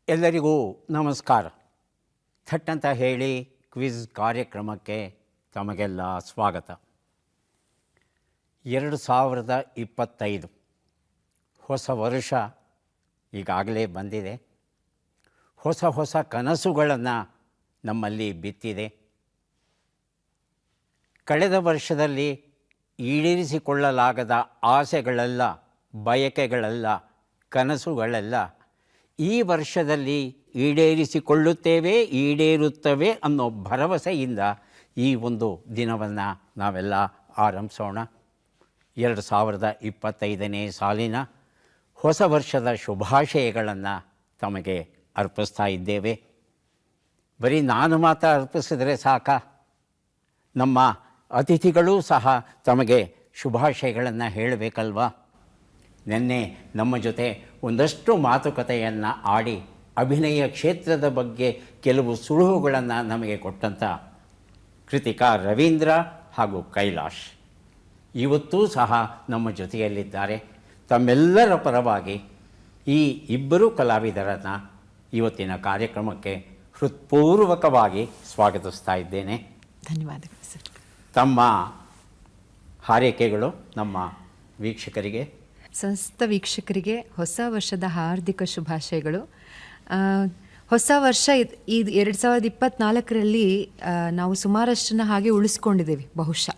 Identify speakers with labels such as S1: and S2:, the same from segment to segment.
S1: ಎಲ್ಲರಿಗೂ ನಮಸ್ಕಾರ. ಥಟ್ ಅಂತ ಹೇಳಿ ಕ್ವಿಜ್ ಕಾರ್ಯಕ್ರಮಕ್ಕೆ ತಮಗೆಲ್ಲ ಸ್ವಾಗತ. 2025 ಹೊಸ ವರ್ಷ ಈಗಾಗಲೇ ಬಂದಿದೆ. ಹೊಸ ಕನಸುಗಳನ್ನು ನಮ್ಮಲ್ಲಿ ಬಿತ್ತಿದೆ. ಕಳೆದ ವರ್ಷದಲ್ಲಿ ಈಡೇರಿಸಿಕೊಳ್ಳಲಾಗದ ಆಸೆಗಳೆಲ್ಲ, ಬಯಕೆಗಳೆಲ್ಲ, ಕನಸುಗಳೆಲ್ಲ ಈ ವರ್ಷದಲ್ಲಿ ಈಡೇರಿಸಿಕೊಳ್ಳುತ್ತೇವೆ, ಈಡೇರುತ್ತವೆ ಅನ್ನೋ ಭರವಸೆಯಿಂದ ಈ ಒಂದು ದಿನವನ್ನು ನಾವೆಲ್ಲ ಆರಂಭಿಸೋಣ. 2025ನೇ ಸಾಲಿನ ಹೊಸ ವರ್ಷದ ಶುಭಾಶಯಗಳನ್ನು ತಮಗೆ ಅರ್ಪಿಸ್ತಾ ಇದ್ದೇವೆ. ಬರೀ ನಾನು ಮಾತ್ರ ಅರ್ಪಿಸಿದರೆ ಸಾಕ, ನಮ್ಮ ಅತಿಥಿಗಳೂ ಸಹ ತಮಗೆ ಶುಭಾಶಯಗಳನ್ನು ಹೇಳಬೇಕಲ್ವಾ. ನಿನ್ನೆ ನಮ್ಮ ಜೊತೆ ಒಂದಷ್ಟು ಮಾತುಕತೆಯನ್ನು ಆಡಿ ಅಭಿನಯ ಕ್ಷೇತ್ರದ ಬಗ್ಗೆ ಕೆಲವು ಸುಳುಹುಗಳನ್ನು ನಮಗೆ ಕೊಟ್ಟಂಥ ಕೃತಿಕಾ ರವೀಂದ್ರ ಹಾಗೂ ಕೈಲಾಶ್ ಇವತ್ತೂ ಸಹ ನಮ್ಮ ಜೊತೆಯಲ್ಲಿದ್ದಾರೆ. ತಮ್ಮೆಲ್ಲರ ಪರವಾಗಿ ಈ ಇಬ್ಬರು ಕಲಾವಿದರನ್ನು ಇವತ್ತಿನ ಕಾರ್ಯಕ್ರಮಕ್ಕೆ ಹೃತ್ಪೂರ್ವಕವಾಗಿ ಸ್ವಾಗತಿಸ್ತಾ ಇದ್ದೇನೆ.
S2: ಧನ್ಯವಾದಗಳು ಸರ್.
S1: ತಮ್ಮ ಹಾರೈಕೆಗಳು ನಮ್ಮ ವೀಕ್ಷಕರಿಗೆ,
S2: ಸಂಸ್ಥ ವೀಕ್ಷಕರಿಗೆ ಹೊಸ ವರ್ಷದ ಹಾರ್ದಿಕ ಶುಭಾಶಯಗಳು. ಹೊಸ ವರ್ಷ ಈ 2024ರಲ್ಲಿ ನಾವು ಸುಮಾರಷ್ಟನ್ನು ಹಾಗೆ ಉಳಿಸ್ಕೊಂಡಿದ್ದೇವೆ. ಬಹುಶಃ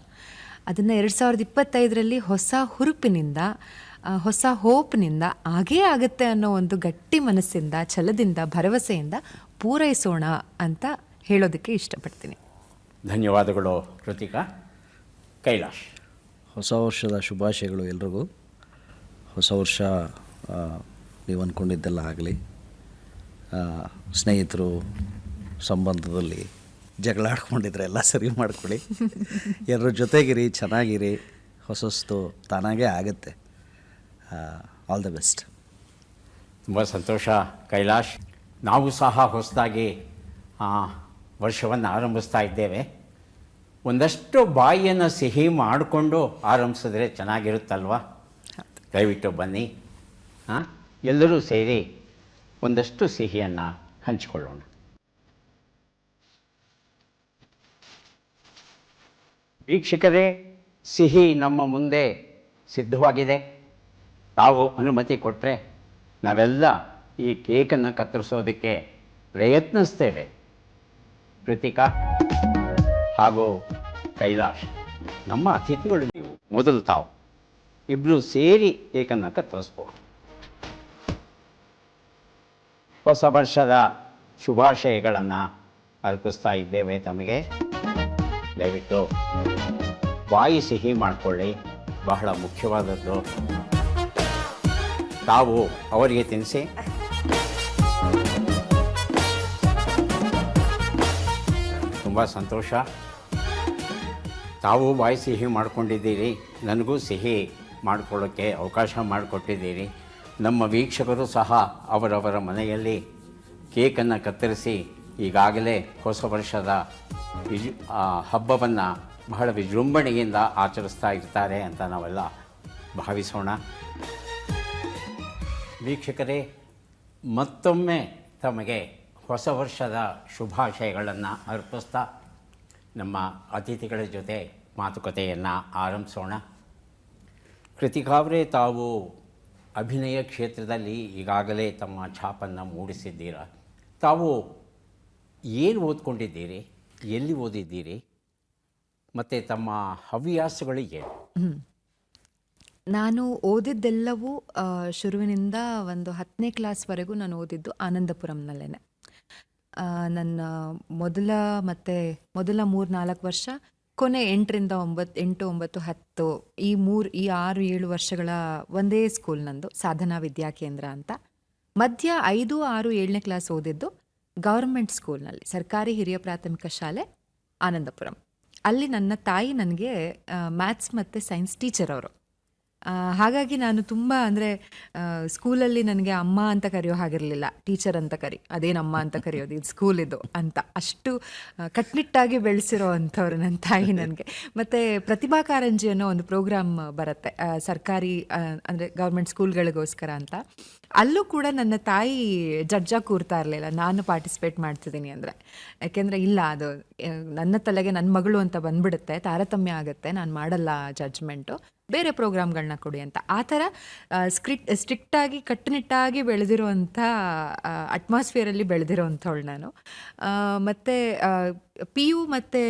S2: ಅದನ್ನು 2025ರಲ್ಲಿ ಹೊಸ ಹುರುಪಿನಿಂದ, ಹೊಸ ಹೋಪ್ನಿಂದ ಹಾಗೇ ಆಗುತ್ತೆ ಅನ್ನೋ ಒಂದು ಗಟ್ಟಿ ಮನಸ್ಸಿಂದ, ಛಲದಿಂದ, ಭರವಸೆಯಿಂದ ಪೂರೈಸೋಣ ಅಂತ ಹೇಳೋದಕ್ಕೆ ಇಷ್ಟಪಡ್ತೀನಿ.
S1: ಧನ್ಯವಾದಗಳು ಕೃತಿಕಾ. ಕೈಲಾಶ್,
S3: ಹೊಸ ವರ್ಷದ ಶುಭಾಶಯಗಳು ಎಲ್ರಿಗೂ. ಹೊಸ ವರ್ಷ ನೀವು ಅಂದ್ಕೊಂಡಿದ್ದೆಲ್ಲ ಆಗಲಿ. ಸ್ನೇಹಿತರು ಸಂಬಂಧದಲ್ಲಿ ಜಗಳ ಆಡ್ಕೊಂಡಿದ್ರೆ ಎಲ್ಲ ಸರಿ ಮಾಡ್ಕೊಳ್ಳಿ. ಎಲ್ಲರ ಜೊತೆಗಿರಿ, ಚೆನ್ನಾಗಿರಿ. ಹೊಸಸ್ತು ತಾನಾಗೇ ಆಗುತ್ತೆ. All the best.
S1: ತುಂಬ ಸಂತೋಷ ಕೈಲಾಶ್. ನಾವು ಸಹ ಹೊಸದಾಗಿ ವರ್ಷವನ್ನು ಆರಂಭಿಸ್ತಾ ಇದ್ದೇವೆ. ಒಂದಷ್ಟು ಬಾಯಿಯನ್ನು ಸಿಹಿ ಮಾಡಿಕೊಂಡು ಆರಂಭಿಸಿದ್ರೆ ಚೆನ್ನಾಗಿರುತ್ತಲ್ವ. ದಯವಿಟ್ಟು ಬನ್ನಿ, ಎಲ್ಲರೂ ಸೇರಿ ಒಂದಷ್ಟು ಸಿಹಿಯನ್ನು ಹಂಚಿಕೊಳ್ಳೋಣ. ವೀಕ್ಷಕರೇ, ಸಿಹಿ ನಮ್ಮ ಮುಂದೆ ಸಿದ್ಧವಾಗಿದೆ. ತಾವು ಅನುಮತಿ ಕೊಟ್ಟರೆ ನಾವೆಲ್ಲ ಈ ಕೇಕನ್ನು ಕತ್ತರಿಸೋದಕ್ಕೆ ಪ್ರಯತ್ನಿಸ್ತೇವೆ. ಕೃತಿಕಾ ಹಾಗೂ ಕೈಲಾಶ್, ನಮ್ಮ ಅತಿಥಿಗಳು ನೀವು. ಮೊದಲು ತಾವು ಇಬ್ಬರು ಸೇರಿ ಕೇಕನ್ನು ಕತ್ತರಿಸ್ಬೋದು. ಹೊಸ ವರ್ಷದ ಶುಭಾಶಯಗಳನ್ನು ಅರ್ಪಿಸ್ತಾ ಇದ್ದೇವೆ ತಮಗೆ. ದಯವಿಟ್ಟು ಬಾಯಿ ಸಿಹಿ ಮಾಡಿಕೊಳ್ಳಿ, ಬಹಳ ಮುಖ್ಯವಾದದ್ದು. ತಾವು ಅವರಿಗೆ ತಿನ್ನಿಸಿ. ತುಂಬ ಸಂತೋಷ. ತಾವು ಬಾಯಿ ಸಿಹಿ ಮಾಡ್ಕೊಂಡಿದ್ದೀರಿ, ನನಗೂ ಸಿಹಿ ಮಾಡಿಕೊಳ್ಳೋಕ್ಕೆ ಅವಕಾಶ ಮಾಡಿಕೊಟ್ಟಿದ್ದೀರಿ. ನಮ್ಮ ವೀಕ್ಷಕರು ಸಹ ಅವರವರ ಮನೆಯಲ್ಲಿ ಕೇಕನ್ನು ಕತ್ತರಿಸಿ ಈಗಾಗಲೇ ಹೊಸ ವರ್ಷದ ಹಬ್ಬವನ್ನು ಬಹಳ ವಿಜೃಂಭಣೆಯಿಂದ ಆಚರಿಸ್ತಾ ಇರ್ತಾರೆ ಅಂತ ನಾವೆಲ್ಲ ಭಾವಿಸೋಣ. ವೀಕ್ಷಕರೇ, ಮತ್ತೊಮ್ಮೆ ತಮಗೆ ಹೊಸ ವರ್ಷದ ಶುಭಾಶಯಗಳನ್ನು ಅರ್ಪಿಸ್ತಾ ನಮ್ಮ ಅತಿಥಿಗಳ ಜೊತೆ ಮಾತುಕತೆಯನ್ನು ಆರಂಭಿಸೋಣ. ಕೃತಿಕಾ ಅವರೇ, ತಾವು ಅಭಿನಯ ಕ್ಷೇತ್ರದಲ್ಲಿ ಈಗಾಗಲೇ ತಮ್ಮ ಛಾಪನ್ನು ಮೂಡಿಸಿದ್ದೀರ. ತಾವು ಏನು ಓದ್ಕೊಂಡಿದ್ದೀರಿ, ಎಲ್ಲಿ ಓದಿದ್ದೀರಿ, ಮತ್ತು ತಮ್ಮ ಹವ್ಯಾಸಗಳು ಏನು?
S2: ನಾನು ಓದಿದ್ದೆಲ್ಲವೂ ಶುರುವಿನಿಂದ ಒಂದು 10ನೇ ಕ್ಲಾಸ್ವರೆಗೂ ನಾನು ಓದಿದ್ದು ಆನಂದಪುರಂನಲ್ಲೇ. ನನ್ನ ಮೊದಲ 3-4 ವರ್ಷ, ಕೊನೆ 8ರಿಂದ 8, 9, 10 ಈ 6-7 ವರ್ಷಗಳ ಒಂದೇ ಸ್ಕೂಲ್ ನಂದು, ಸಾಧನಾ ವಿದ್ಯಾಕೇಂದ್ರ ಅಂತ. ಮಧ್ಯ 5, 6, 7ನೇ ಕ್ಲಾಸ್ ಓದಿದ್ದು ಗೌರ್ಮೆಂಟ್ ಸ್ಕೂಲ್ನಲ್ಲಿ, ಸರ್ಕಾರಿ ಹಿರಿಯ ಪ್ರಾಥಮಿಕ ಶಾಲೆ ಆನಂದಪುರಂ. ಅಲ್ಲಿ ನನ್ನ ತಾಯಿ ನನಗೆ ಮ್ಯಾಥ್ಸ್ ಮತ್ತು ಸೈನ್ಸ್ ಟೀಚರ್ ಅವರು. ಹಾಗಾಗಿ ನಾನು ತುಂಬ ಅಂದರೆ ಸ್ಕೂಲಲ್ಲಿ ನನಗೆ ಅಮ್ಮ ಅಂತ ಕರೆಯೋ ಹಾಗಿರಲಿಲ್ಲ, ಟೀಚರ್ ಅಂತ ಅದೇನಮ್ಮ ಅಂತ ಕರೆಯೋದು, ಇದು ಸ್ಕೂಲಿದು ಅಂತ ಅಷ್ಟು ಕಟ್ನಿಟ್ಟಾಗಿ ಬೆಳೆಸಿರೋ ಅಂಥವ್ರು ನನ್ನ ತಾಯಿ ನನಗೆ. ಮತ್ತು ಪ್ರತಿಭಾ ಕಾರಂಜಿ ಅನ್ನೋ ಒಂದು ಪ್ರೋಗ್ರಾಮ್ ಬರುತ್ತೆ ಸರ್ಕಾರಿ ಅಂದರೆ ಗೌರ್ಮೆಂಟ್ ಸ್ಕೂಲ್ಗಳಿಗೋಸ್ಕರ ಅಂತ. ಅಲ್ಲೂ ಕೂಡ ನನ್ನ ತಾಯಿ ಜಡ್ಜಾಗಿ ಕೂರ್ತಾ ಇರಲಿಲ್ಲ ನಾನು ಪಾರ್ಟಿಸಿಪೇಟ್ ಮಾಡ್ತಿದ್ದೀನಿ ಅಂದರೆ. ಯಾಕೆಂದರೆ ಇಲ್ಲ, ಅದು ನನ್ನ ತಲೆಗೆ ನನ್ನ ಮಗಳು ಅಂತ ಬಂದ್ಬಿಡುತ್ತೆ, ತಾರತಮ್ಯ ಆಗುತ್ತೆ, ನಾನು ಮಾಡಲ್ಲ ಜಡ್ಜ್ಮೆಂಟು, ಬೇರೆ ಪ್ರೋಗ್ರಾಮ್ಗಳನ್ನ ಕೊಡಿ ಅಂತ. ಆ ಥರ ಸ್ಟ್ರಿಕ್ಟಾಗಿ ಕಟ್ಟುನಿಟ್ಟಾಗಿ ಬೆಳೆದಿರುವಂಥ ಅಟ್ಮಾಸ್ಫಿಯರಲ್ಲಿ ಬೆಳೆದಿರೋವಂಥವಳು ನಾನು. ಮತ್ತು ಪಿ ಯು ಮತ್ತು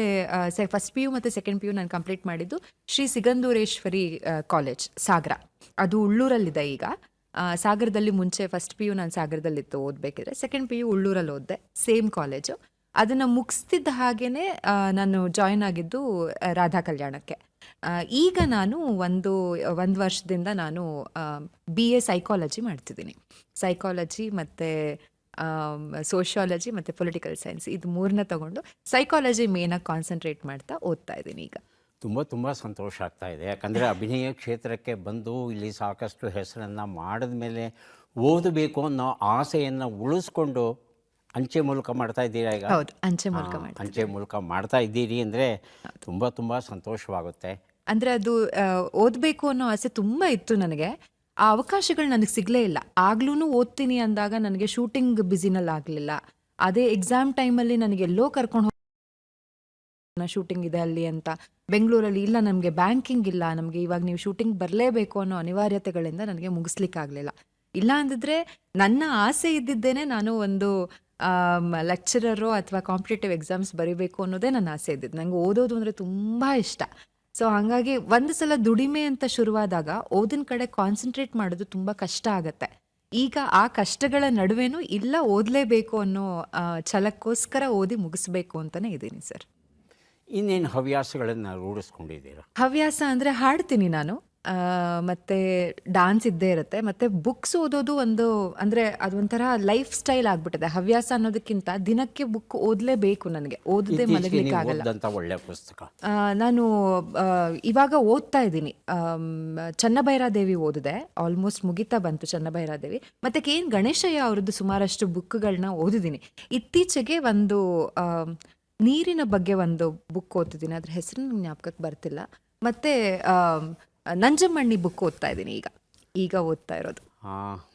S2: ಫಸ್ಟ್ ಪಿ ಯು ಮತ್ತು ಸೆಕೆಂಡ್ ಪಿ ಯು ನಾನು ಕಂಪ್ಲೀಟ್ ಮಾಡಿದ್ದು ಶ್ರೀ ಸಿಗಂದೂರೇಶ್ವರಿ ಕಾಲೇಜ್, ಸಾಗರ. ಅದು ಉಳ್ಳೂರಲ್ಲಿದೆ ಈಗ. ಸಾಗರದಲ್ಲಿ ಮುಂಚೆ ಫಸ್ಟ್ ಪಿ ಯು ನಾನು ಸಾಗರದಲ್ಲಿತ್ತು ಓದಬೇಕಿದ್ರೆ, ಸೆಕೆಂಡ್ ಪಿ ಯು ಉಳ್ಳೂರಲ್ಲಿ ಓದಿದೆ, ಸೇಮ್ ಕಾಲೇಜು. ಅದನ್ನು ಮುಗಿಸ್ತಿದ್ದ ಹಾಗೇ ನಾನು ಜಾಯ್ನ್ ಆಗಿದ್ದು ರಾಧಾ ಕಲ್ಯಾಣಕ್ಕೆ. ಈಗ ನಾನು ಒಂದು ವರ್ಷದಿಂದ ನಾನು BA ಸೈಕಾಲಜಿ ಮಾಡ್ತಿದ್ದೀನಿ. ಸೈಕಾಲಜಿ ಮತ್ತು ಸೋಷಿಯಾಲಜಿ ಮತ್ತು ಪೊಲಿಟಿಕಲ್ ಸೈನ್ಸ್, ಇದು ಮೂರನ್ನ ತಗೊಂಡು ಸೈಕಾಲಜಿ ಮೇನಾಗಿ ಕಾನ್ಸಂಟ್ರೇಟ್ ಮಾಡ್ತಾ ಓದ್ತಾ ಇದ್ದೀನಿ ಈಗ.
S1: ತುಂಬ ಸಂತೋಷ ಆಗ್ತಾ ಇದೆ. ಯಾಕಂದರೆ ಅಭಿನಯ ಕ್ಷೇತ್ರಕ್ಕೆ ಬಂದು ಇಲ್ಲಿ ಸಾಕಷ್ಟು ಹೆಸರನ್ನು ಮಾಡಿದ ಮೇಲೆ ಓದಬೇಕು ಅನ್ನೋ ಆಸೆಯನ್ನು ಉಳಿಸ್ಕೊಂಡು ಅಂಚೆ ಮೂಲಕ ಮಾಡ್ತಾ ಇದ್ದೀರಾ ಈಗ?
S2: ಹೌದು, ಅಂಚೆ ಮೂಲಕ ಮಾಡ್ತೀನಿ.
S1: ಅಂಚೆ ಮೂಲಕ ಮಾಡ್ತಾ ಇದ್ದೀರಿ ಅಂದರೆ ತುಂಬ ಸಂತೋಷವಾಗುತ್ತೆ.
S2: ಅಂದರೆ ಅದು ಓದಬೇಕು ಅನ್ನೋ ಆಸೆ ತುಂಬ ಇತ್ತು ನನಗೆ. ಆ ಅವಕಾಶಗಳು ನನಗೆ ಸಿಗಲೇ ಇಲ್ಲ. ಆಗ್ಲೂ ಓದ್ತೀನಿ ಅಂದಾಗ ನನಗೆ ಶೂಟಿಂಗ್ ಬ್ಯುಸಿನಲ್ಲಿ ಆಗಲಿಲ್ಲ. ಅದೇ ಎಕ್ಸಾಮ್ ಟೈಮಲ್ಲಿ ನನಗೆ ಎಲ್ಲೋ ಕರ್ಕೊಂಡು ಶೂಟಿಂಗ್ ಇದೆ ಅಲ್ಲಿ ಅಂತ, ಬೆಂಗಳೂರಲ್ಲಿ ಇಲ್ಲ ನಮಗೆ ಬ್ಯಾಂಕಿಂಗ್ ಇಲ್ಲ, ನಮಗೆ ಇವಾಗ ನೀವು ಶೂಟಿಂಗ್ ಬರಲೇಬೇಕು ಅನ್ನೋ ಅನಿವಾರ್ಯತೆಗಳಿಂದ ನನಗೆ ಮುಗಿಸ್ಲಿಕ್ಕಾಗಲಿಲ್ಲ. ಇಲ್ಲ ಅಂದಿದ್ರೆ ನನ್ನ ಆಸೆ ಇದ್ದಿದ್ದೇನೆ ನಾನು ಒಂದು ಲೆಕ್ಚರರು ಅಥವಾ ಕಾಂಪಿಟೇಟಿವ್ ಎಕ್ಸಾಮ್ಸ್ ಬರೀಬೇಕು ಅನ್ನೋದೇ ನನ್ನ ಆಸೆ ಇದ್ದಿದ್ದು. ನನಗೆ ಓದೋದು ಅಂದರೆ ತುಂಬ ಇಷ್ಟ. ಸೊ ಹಾಗಾಗಿ ಒಂದು ಸಲ ದುಡಿಮೆ ಅಂತ ಶುರುವಾದಾಗ ಓದಿನ ಕಡೆ ಕಾನ್ಸಂಟ್ರೇಟ್ ಮಾಡೋದು ತುಂಬ ಕಷ್ಟ ಆಗುತ್ತೆ. ಈಗ ಆ ಕಷ್ಟಗಳ ನಡುವೆನೂ ಇಲ್ಲ ಓದಲೇಬೇಕು ಅನ್ನೋ ಛಲಕ್ಕೋಸ್ಕರ ಓದಿ ಮುಗಿಸ್ಬೇಕು ಅಂತಲೇ ಇದ್ದೀನಿ ಸರ್.
S1: ಇನ್ನೇನು ಹವ್ಯಾಸಗಳನ್ನು ರೂಢಿಸ್ಕೊಂಡಿದ್ದೀರಾ?
S2: ಹವ್ಯಾಸ ಅಂದರೆ ಹಾಡ್ತೀನಿ ನಾನು, ಮತ್ತು ಡಾನ್ಸ್ ಇದ್ದೇ ಇರುತ್ತೆ, ಮತ್ತು ಬುಕ್ಸ್ ಓದೋದು ಒಂದು ಅಂದರೆ ಅದೊಂಥರ ಲೈಫ್ ಸ್ಟೈಲ್ ಆಗಿಬಿಟ್ಟಿದೆ. ಹವ್ಯಾಸ ಅನ್ನೋದಕ್ಕಿಂತ ದಿನಕ್ಕೆ ಬುಕ್ ಓದಲೇಬೇಕು ನನಗೆ, ಓದದೆ ಮಲಗಲಿಕ್ಕೆ ಆಗಲ್ಲ.
S1: ಒಳ್ಳೆ ಪುಸ್ತಕ
S2: ನಾನು ಇವಾಗ ಓದ್ತಾ ಇದ್ದೀನಿ, ಚನ್ನಭೈರಾದೇವಿ ಓದಿದೆ, ಆಲ್ಮೋಸ್ಟ್ ಮುಗಿತಾ ಬಂತು ಚನ್ನಭೈರಾದೇವಿ. ಮತ್ತು ಕೆ ಎನ್ ಗಣೇಶಯ್ಯ ಅವ್ರದ್ದು ಸುಮಾರಷ್ಟು ಬುಕ್ಗಳನ್ನ ಓದಿದ್ದೀನಿ. ಇತ್ತೀಚೆಗೆ ಒಂದು ನೀರಿನ ಬಗ್ಗೆ ಒಂದು ಬುಕ್ ಓದ್ತಿದ್ದೀನಿ, ಅದ್ರ ಹೆಸರು ನಂಗೆ ಜ್ಞಾಪಕಕ್ಕೆ ಬರ್ತಿಲ್ಲ. ಮತ್ತು ನಂಜಮ್ಮಣ್ಣಿ ಬುಕ್ ಓದ್ತಾ ಇದ್ದೀನಿ ಈಗ ಓದ್ತಾ ಇರೋದು.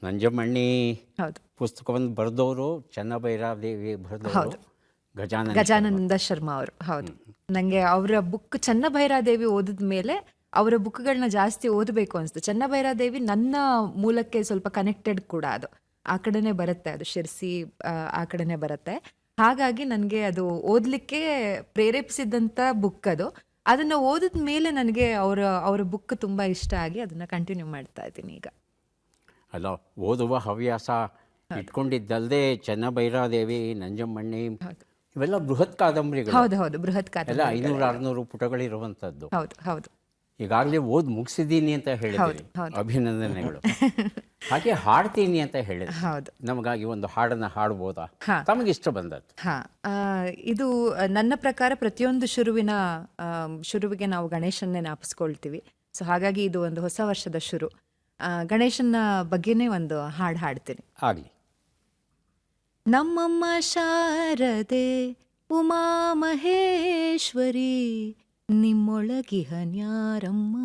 S1: ನಂಜಮ್ಮಣ್ಣಿ
S2: ಹೌದು,
S1: ಪುಸ್ತಕವನ್ನು ಬರೆದವರು ಚನ್ನಭೈರಾದೇವಿ ಬರೆದವರು
S2: ಗಜಾನಂದ ಶರ್ಮಾ ಅವರು. ಹೌದು, ನನಗೆ ಅವರ ಬುಕ್ ಚನ್ನಭೈರಾದೇವಿ ಓದಿದ ಮೇಲೆ ಅವರ ಬುಕ್ಗಳನ್ನ ಜಾಸ್ತಿ ಓದಬೇಕು ಅನಿಸ್ತು. ಚನ್ನಭೈರಾದೇವಿ ನನ್ನ ಮೂಲಕ್ಕೆ ಸ್ವಲ್ಪ ಕನೆಕ್ಟೆಡ್ ಕೂಡ, ಅದು ಆ ಕಡೆನೇ ಬರುತ್ತೆ, ಅದು ಶಿರ್ಸಿ ಆ ಕಡೆನೇ ಬರುತ್ತೆ. ಹಾಗಾಗಿ ನನಗೆ ಅದು ಓದಲಿಕ್ಕೆ ಪ್ರೇರೇಪಿಸಿದಂಥ ಬುಕ್ ಅದು. ಅದನ್ನು ಓದಿದ ಮೇಲೆ ನನಗೆ ಅವರ ಬುಕ್ ತುಂಬ ಇಷ್ಟ ಆಗಿ ಅದನ್ನು ಕಂಟಿನ್ಯೂ ಮಾಡ್ತಾ ಇದ್ದೀನಿ ಈಗ.
S1: ಅಲ್ಲ, ಓದುವ ಹವ್ಯಾಸ ಇಟ್ಕೊಂಡಿದ್ದಲ್ಲದೆ ಚನ್ನಭೈರಾದೇವಿ, ನಂಜಮ್ಮಣ್ಣಿ ಇವೆಲ್ಲ ಬೃಹತ್ ಕಾದಂಬರಿಗಳು.
S2: ಹೌದು, ಬೃಹತ್ ಕಾದಂಬರಿ,
S1: ಎಲ್ಲ 500-600 ಪುಟಗಳಿರುವಂಥದ್ದು.
S2: ಹೌದು.
S1: ಈಗಾಗಲೇ ಓದಿ ಮುಗಿಸಿದ್ದೀನಿ ಅಂತ ಹೇಳಿದ್ರಿ, ಅಭಿನಂದನೆಗಳು. ಹಾಗೆ ಹಾಡ್ತೀನಿ ಅಂತ ಹೇಳಿದ್ರಿ,
S2: ಹೌದು.
S1: ನಮಗಾಗಿ ಒಂದು ಹಾಡನ್ನು ಹಾಡ್ಬೋದಾ? ತಮಗಿಷ್ಟ ಬಂದದ್ದು.
S2: ಇದು ನನ್ನ ಪ್ರಕಾರ ಪ್ರತಿಯೊಂದು ಶುರುವಿಗೆ ನಾವು ಗಣೇಶನ್ನೇ ಜ್ಞಾಪಿಸ್ಕೊಳ್ತೀವಿ. ಸೊ ಹಾಗಾಗಿ ಇದು ಒಂದು ಹೊಸ ವರ್ಷದ ಶುರು. ಗಣೇಶನ ಬಗ್ಗೆನೇ ಒಂದು ಹಾಡು ಹಾಡ್ತೀನಿ.
S1: ಆಗಲಿ.
S2: ನಮ್ಮಮ್ಮ ಶಾರದೆ ಉಮಾ ಮಹೇಶ್ವರಿ, ನಿಮ್ಮೊಳಗಿಹನ್ಯಾರಮ್ಮ.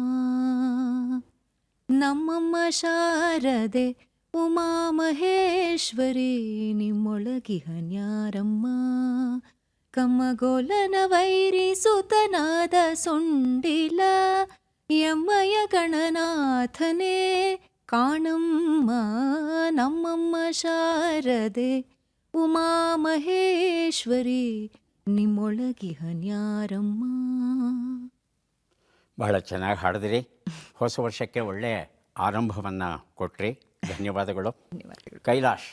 S2: ನಮ್ಮಮ್ಮ ಶಾರದೆ ಉಮಾ ಮಹೇಶ್ವರಿ, ನಿಮ್ಮೊಳಗಿಹನ್ಯಾರಮ್ಮ. ಕಮ್ಮಗೋಲನ ವೈರಿಸುತನಾದ ಸೊಂಡಿಲ ಎಮ್ಮಯ ಗಣನಾಥನೇ ಕಾಣಮ್ಮ. ನಮ್ಮಮ್ಮ ಶಾರದೆ ಉಮಾ ಮಹೇಶ್ವರಿ, ನಿಮ್ಮೊಳಗಿಹನ್ಯಾರಮ್ಮ.
S1: ಬಹಳ ಚೆನ್ನಾಗಿ ಹಾಡಿದ್ರಿ. ಹೊಸ ವರ್ಷಕ್ಕೆ ಒಳ್ಳೆಯ ಆರಂಭವನ್ನು ಕೊಟ್ರಿ. ಧನ್ಯವಾದಗಳು. ಕೈಲಾಶ್,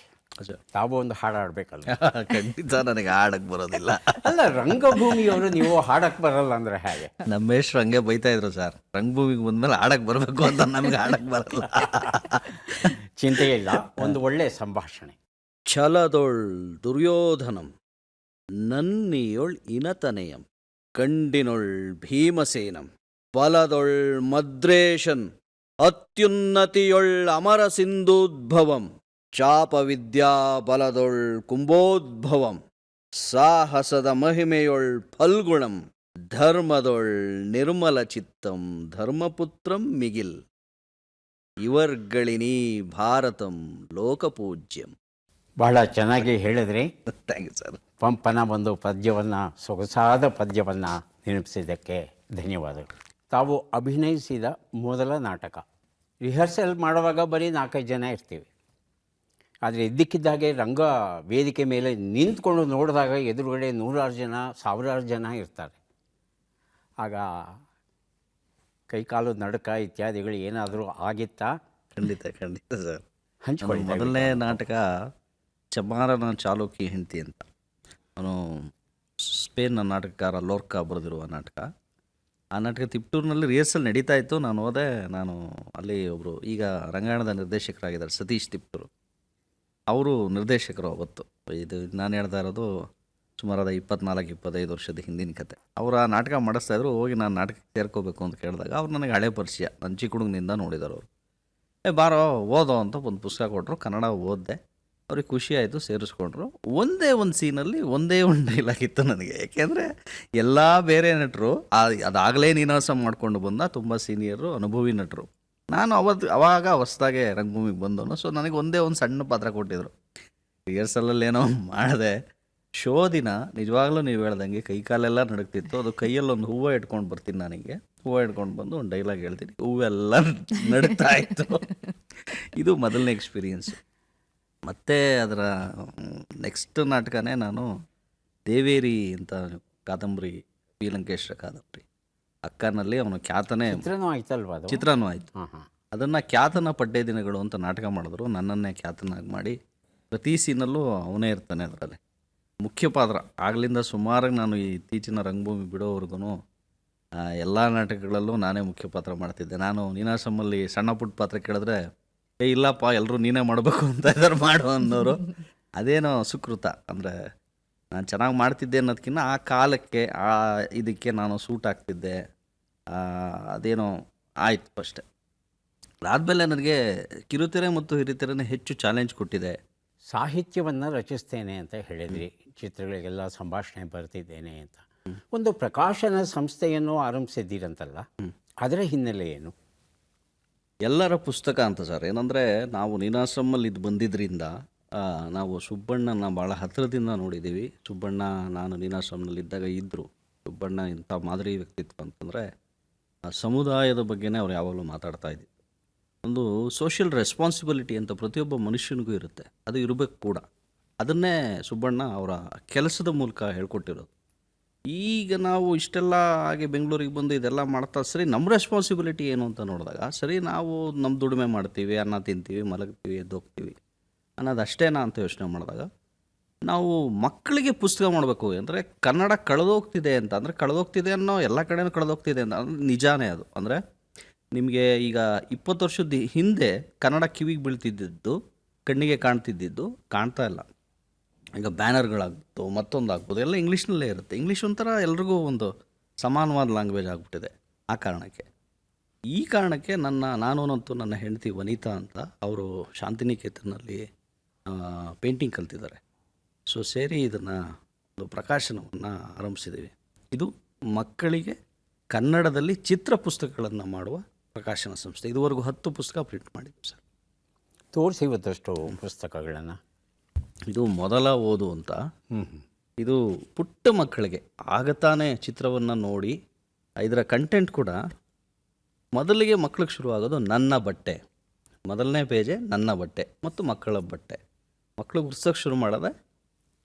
S1: ತಾವು ಒಂದು ಹಾಡು ಹಾಡಬೇಕಲ್ಲ?
S3: ಖಂಡಿತ ನನಗೆ ಹಾಡಕ್ಕೆ ಬರೋದಿಲ್ಲ.
S1: ಅಲ್ಲ, ರಂಗಭೂಮಿಯವರು ನೀವು ಹಾಡಕ್ಕೆ ಬರಲ್ಲ ಅಂದರೆ ಹೇಗೆ?
S3: ನಮ್ಮೇಶ್ರು ಹಂಗೆ ಬೈತಾ ಇದ್ರು ಸರ್, ರಂಗಭೂಮಿಗೆ ಬಂದ್ಮೇಲೆ ಹಾಡಕ್ಕೆ ಬರಬೇಕು ಅಂತ. ನಮಗೆ ಹಾಡಕ್ಕೆ ಬರಲ್ಲ.
S1: ಚಿಂತೆ ಇಲ್ಲ, ಒಂದು ಒಳ್ಳೆಯ ಸಂಭಾಷಣೆ.
S3: ಛಲದೊಳ್ ದುರ್ಯೋಧನಂ, ನನ್ನಿಯೊಳ್ ಇನತನೆಯಂ, ಕಂಡಿನೊಳ್ ಭೀಮಸೇನಂ, ಬಲದೊಳ್ ಮದ್ರೇಶನ್, ಅತ್ಯುನ್ನತಿಯೊಳ್ ಅಮರ ಸಿಂಧೂದ್ಭವಂ ಚಾಪ ವಿದ್ಯಾ ಬಲದೊಳ್ ಕುಂಭೋದ್ಭವಂ ಸಾಹಸದ ಮಹಿಮೆಯೊಳ್ ಫಲ್ಗುಣಂ ಧರ್ಮದೊಳ್ ನಿರ್ಮಲ ಚಿತ್ತಂ ಧರ್ಮಪುತ್ರಂ ಮಿಗಿಲ್ ಇವರ್ಗಳಿನಿ ಭಾರತಂ ಲೋಕಪೂಜ್ಯಂ.
S1: ಬಹಳ ಚೆನ್ನಾಗಿ ಹೇಳಿದ್ರಿ.
S3: Thank you sir.
S1: ಪಂಪನ ಒಂದು ಪದ್ಯವನ್ನು, ಸೊಗಸಾದ ಪದ್ಯವನ್ನು ನೆನಪಿಸಿದ್ದಕ್ಕೆ ಧನ್ಯವಾದಗಳು. ತಾವು ಅಭಿನಯಿಸಿದ ಮೊದಲ ನಾಟಕ, ರಿಹರ್ಸಲ್ ಮಾಡುವಾಗ ಬರೀ 4-5 ಜನ ಇರ್ತೀವಿ, ಆದರೆ ಇದ್ದಕ್ಕಿದ್ದಾಗೆ ರಂಗ ವೇದಿಕೆ ಮೇಲೆ ನಿಂತ್ಕೊಂಡು ನೋಡಿದಾಗ ಎದುರುಗಡೆ 100 ಜನ 1000 ಜನ ಇರ್ತಾರೆ. ಆಗ ಕೈಕಾಲು ನಡುಕ ಇತ್ಯಾದಿಗಳು ಏನಾದರೂ ಆಗಿತ್ತಾ?
S3: ಖಂಡಿತ ಸರ್.
S1: ಹಂಚ್ಕೊಳ್ಳಿ.
S3: ಮೊದಲನೇ ನಾಟಕ ಚಮಾರನ ಚಾಲುಕಿ ಹೆಂಡತಿ ಅಂತ, ಅವನು ಸ್ಪೇನ್ನ ನಾಟಕಕಾರ ಲೋರ್ಕಾ ಬರೆದಿರುವ ನಾಟಕ. ಆ ನಾಟಕ ತಿಪ್ಟೂರಿನಲ್ಲಿ ರಿಹರ್ಸಲ್ ನಡೀತಾ ಇತ್ತು. ನಾನು ಹೋದೆ. ನಾನು ಅಲ್ಲಿ ಒಬ್ಬರು ಈಗ ರಂಗಾಯಣದ ನಿರ್ದೇಶಕರಾಗಿದ್ದಾರೆ, ಸತೀಶ್ ತಿಪ್ಟೂರು, ಅವರು ನಿರ್ದೇಶಕರು ಅವತ್ತು. ಇದು ನಾನು ಹೇಳ್ತಾ ಇರೋದು ಸುಮಾರಾದ 24-25 ವರ್ಷದ ಹಿಂದಿನ ಕತೆ. ಅವರು ಆ ನಾಟಕ ಮಾಡಿಸ್ತಾಯಿದ್ರು. ಹೋಗಿ ನಾನು ನಾಟಕಕ್ಕೆ ಸೇರ್ಕೋಬೇಕು ಅಂತ ಕೇಳಿದಾಗ ಅವ್ರು ನನಗೆ ಹಳೆ ಪರಿಚಯ, ನನ್ನ ಚಿಕ್ಕ ಹುಡುಗನಿಂದ ನೋಡಿದರು ಅವರು. ಬಾರೋ ಓದೋ ಅಂತ ಒಂದು ಪುಸ್ತಕ ಕೊಟ್ಟರು, ಕನ್ನಡ ಓದಿದೆ. ಅವ್ರಿಗೆ ಖುಷಿ ಆಯಿತು, ಸೇರಿಸ್ಕೊಂಡ್ರು. ಒಂದೇ ಒಂದು ಸೀನಲ್ಲಿ ಒಂದೇ ಒಂದು ಡೈಲಾಗ್ ಇತ್ತು ನನಗೆ. ಯಾಕೆಂದರೆ ಎಲ್ಲ ಬೇರೆ ನಟರು ಅದಾಗಲೇ ನೀನಾಸ ಮಾಡಿಕೊಂಡು ಬಂದ ತುಂಬ ಸೀನಿಯರು ಅನುಭವಿ ನಟರು. ನಾನು ಅವಾಗ ಹೊಸದಾಗೆ ರಂಗಭೂಮಿಗೆ ಬಂದವನು. ಸೊ ನನಗೆ ಒಂದೇ ಒಂದು ಸಣ್ಣ ಪಾತ್ರ ಕೊಟ್ಟಿದ್ರು. ರಿಹರ್ಸಲಲ್ಲಿ ಏನೋ ಮಾಡಿದೆ. ಶೋ ದಿನ ನಿಜವಾಗ್ಲೂ ನೀವು ಹೇಳ್ದಂಗೆ ಕೈಕಾಲೆಲ್ಲ ನಡುಕ್ತಿತ್ತು. ಅದು ಕೈಯಲ್ಲಿ ಒಂದು ಹೂವು ಇಟ್ಕೊಂಡು ಬರ್ತೀನಿ. ನನಗೆ ಹೂವು ಇಟ್ಕೊಂಡು ಬಂದು ಒಂದು ಡೈಲಾಗ್ ಹೇಳ್ತೀನಿ, ಹೂವೆಲ್ಲ ನಡುಕ್ತಾ ಇತ್ತು. ಇದು ಮೊದಲನೇ ಎಕ್ಸ್ಪೀರಿಯನ್ಸು. ಮತ್ತು ಅದರ ನೆಕ್ಸ್ಟ್ ನಾಟಕನೇ ನಾನು ದೇವೇರಿ ಅಂತ ಕಾದಂಬರಿ, ಪಿ ಲಂಕೇಶ್ವರ ಕಾದಂಬರಿ, ಅಕ್ಕನಲ್ಲಿ ಅವನು ಖ್ಯಾತನೇ
S1: ಚಿತ್ರನೂ ಆಯ್ತಲ್ವ ಅದು?
S3: ಚಿತ್ರನೂ ಆಯಿತು.
S1: ಹಾಂ.
S3: ಅದನ್ನು ಖ್ಯಾತನ ಪಡ್ಡೆ ದಿನಗಳು ಅಂತ ನಾಟಕ ಮಾಡಿದ್ರು. ನನ್ನನ್ನೇ ಖ್ಯಾತನಾಗಿ ಮಾಡಿ ಪ್ರತಿ ಸೀನಲ್ಲೂ ಅವನೇ ಇರ್ತಾನೆ ಅದರಲ್ಲಿ ಮುಖ್ಯ ಪಾತ್ರ. ಆಗಲಿಂದ ಸುಮಾರಾಗಿ ನಾನು ಈ ಇತ್ತೀಚಿನ ರಂಗಭೂಮಿ ಬಿಡೋವರೆಗೂ ಎಲ್ಲ ನಾಟಕಗಳಲ್ಲೂ ನಾನೇ ಮುಖ್ಯ ಪಾತ್ರ ಮಾಡ್ತಿದ್ದೆ. ನಾನು ನೀನಾಸಮ್ಮಲ್ಲಿ ಸಣ್ಣ ಪುಟ್ಟ ಪಾತ್ರ ಕೇಳಿದ್ರೆ ಇಲ್ಲಪ್ಪ ಎಲ್ಲರೂ ನೀನೇ ಮಾಡಬೇಕು ಅಂತ ಇದ್ದಾರೆ, ಮಾಡು ಅನ್ನೋರು. ಅದೇನೋ ಸುಕೃತ. ಅಂದರೆ ನಾನು ಚೆನ್ನಾಗಿ ಮಾಡ್ತಿದ್ದೆ ಅನ್ನೋದಕ್ಕಿಂತ ಆ ಕಾಲಕ್ಕೆ ಆ ಇದಕ್ಕೆ ನಾನು ಸೂಟ್ ಆಗ್ತಿದ್ದೆ. ಅದೇನೋ ಆಯಿತು ಅಷ್ಟೆ. ಅದಾದಮೇಲೆ ನನಗೆ ಕಿರುತೆರೆ ಮತ್ತು ಹಿರಿತೆರೆನೇ ಹೆಚ್ಚು ಚಾಲೆಂಜ್ ಕೊಟ್ಟಿದೆ.
S1: ಸಾಹಿತ್ಯವನ್ನು ರಚಿಸ್ತೇನೆ ಅಂತ ಹೇಳಿದ್ರಿ, ಚಿತ್ರಗಳಿಗೆಲ್ಲ ಸಂಭಾಷಣೆ ಬರ್ತಿದ್ದೇನೆ ಅಂತ. ಒಂದು ಪ್ರಕಾಶನ ಸಂಸ್ಥೆಯನ್ನು ಆರಂಭಿಸಿದ್ದೀರಂತಲ್ಲ, ಅದರ ಹಿನ್ನೆಲೆ ಏನು?
S3: ಎಲ್ಲರ ಪುಸ್ತಕ ಅಂತ ಸರ್. ಏನಂದರೆ ನಾವು ನೀನಾಶ್ರಮಲ್ಲಿ ಇದು ಬಂದಿದ್ದರಿಂದ ನಾವು ಸುಬ್ಬಣ್ಣನ ಭಾಳ ಹತ್ತಿರದಿಂದ ನೋಡಿದ್ದೀವಿ. ಸುಬ್ಬಣ್ಣ ನಾನು ನೀನಾಶ್ರಮದಲ್ಲಿದ್ದಾಗ ಇದ್ದರು. ಸುಬ್ಬಣ್ಣ ಇಂಥ ಮಾದರಿ ವ್ಯಕ್ತಿತ್ವ ಅಂತಂದರೆ ಆ ಸಮುದಾಯದ ಬಗ್ಗೆನೇ ಅವ್ರು ಯಾವಾಗಲೂ ಮಾತಾಡ್ತಾ ಇದ್ದರು. ಒಂದು ಸೋಷಿಯಲ್ ರೆಸ್ಪಾನ್ಸಿಬಿಲಿಟಿ ಅಂತ ಪ್ರತಿಯೊಬ್ಬ ಮನುಷ್ಯನಿಗೂ ಇರುತ್ತೆ, ಅದು ಇರಬೇಕು ಕೂಡ. ಅದನ್ನೇ ಸುಬ್ಬಣ್ಣ ಅವರ ಕೆಲಸದ ಮೂಲಕ ಹೇಳ್ಕೊಟ್ಟಿರೋದು. ಈಗ ನಾವು ಇಷ್ಟೆಲ್ಲ ಹಾಗೆ ಬೆಂಗಳೂರಿಗೆ ಬಂದು ಇದೆಲ್ಲ ಮಾಡ್ತಾ ಸರಿ ನಮ್ಮ ರೆಸ್ಪಾನ್ಸಿಬಿಲಿಟಿ ಏನು ಅಂತ ನೋಡಿದಾಗ, ಸರಿ ನಾವು ನಮ್ಮ ದುಡಿಮೆ ಮಾಡ್ತೀವಿ, ಅನ್ನ ತಿಂತೀವಿ, ಮಲಗ್ತೀವಿ, ಎದ್ದೋಗ್ತೀವಿ ಅನ್ನೋದು ಅಷ್ಟೇನಾ ಅಂತ ಯೋಚನೆ ಮಾಡಿದಾಗ, ನಾವು ಮಕ್ಕಳಿಗೆ ಪುಸ್ತಕ ಮಾಡಬೇಕು. ಅಂದರೆ ಕನ್ನಡ ಕಳೆದೋಗ್ತಿದೆ ಅಂತ, ಅಂದರೆ ಕಳೆದೋಗ್ತಿದೆ ಅನ್ನೋ ಎಲ್ಲ ಕಡೆನೂ ಕಳೆದೋಗ್ತಿದೆ ಅಂತ ನಿಜಾನೇ ಅದು. ಅಂದರೆ ನಿಮಗೆ ಈಗ 20 ವರ್ಷದ ಹಿಂದೆ ಕನ್ನಡ ಕಿವಿಗೆ ಬೀಳ್ತಿದ್ದಿದ್ದು, ಕಣ್ಣಿಗೆ ಕಾಣ್ತಿದ್ದಿದ್ದು ಕಾಣ್ತಾ ಇಲ್ಲ. ಈಗ ಬ್ಯಾನರ್ಗಳಾಗ್ಬೋದು, ಮತ್ತೊಂದು ಆಗ್ಬೋದು, ಎಲ್ಲ ಇಂಗ್ಲೀಷ್ನಲ್ಲೇ ಇರುತ್ತೆ. ಇಂಗ್ಲೀಷ್ ಒಂಥರ ಎಲ್ರಿಗೂ ಒಂದು ಸಮಾನವಾದ ಲ್ಯಾಂಗ್ವೇಜ್ ಆಗಿಬಿಟ್ಟಿದೆ. ಈ ಕಾರಣಕ್ಕೆ ನಾನಂತೂ ನನ್ನ ಹೆಂಡತಿ ವನಿತಾ ಅಂತ, ಅವರು ಶಾಂತಿನಿಕೇತನಲ್ಲಿ ಪೇಂಟಿಂಗ್ ಕಲ್ತಿದ್ದಾರೆ. ಸೊ ಸೇರಿ ಇದನ್ನು ಒಂದು ಪ್ರಕಾಶನವನ್ನು ಆರಂಭಿಸಿದ್ದೀವಿ. ಇದು ಮಕ್ಕಳಿಗೆ ಕನ್ನಡದಲ್ಲಿ ಚಿತ್ರ ಪುಸ್ತಕಗಳನ್ನು ಮಾಡುವ ಪ್ರಕಾಶನ ಸಂಸ್ಥೆ. ಇದುವರೆಗೂ 10 ಪುಸ್ತಕ ಪ್ರಿಂಟ್ ಮಾಡಿದ್ದೀವಿ ಸರ್.
S1: ತೋರಿಸಿ ಇವತ್ತಷ್ಟು ಪುಸ್ತಕಗಳನ್ನು.
S3: ಇದು ಮೊದಲ ಓದು ಅಂತ. ಇದು ಪುಟ್ಟ ಮಕ್ಕಳಿಗೆ ಆಗತಾನೆ ಚಿತ್ರವನ್ನು ನೋಡಿ, ಇದರ ಕಂಟೆಂಟ್ ಕೂಡ ಮೊದಲಿಗೆ ಮಕ್ಕಳಿಗೆ ಶುರುವಾಗೋದು ನನ್ನ ಬಟ್ಟೆ. ಮೊದಲನೇ ಪೇಜೆ ನನ್ನ ಬಟ್ಟೆ ಮತ್ತು ಮಕ್ಕಳ ಬಟ್ಟೆ. ಮಕ್ಕಳಿಗೆ ಉರ್ಸೋಕ್ಕೆ ಶುರು ಮಾಡೋದೆ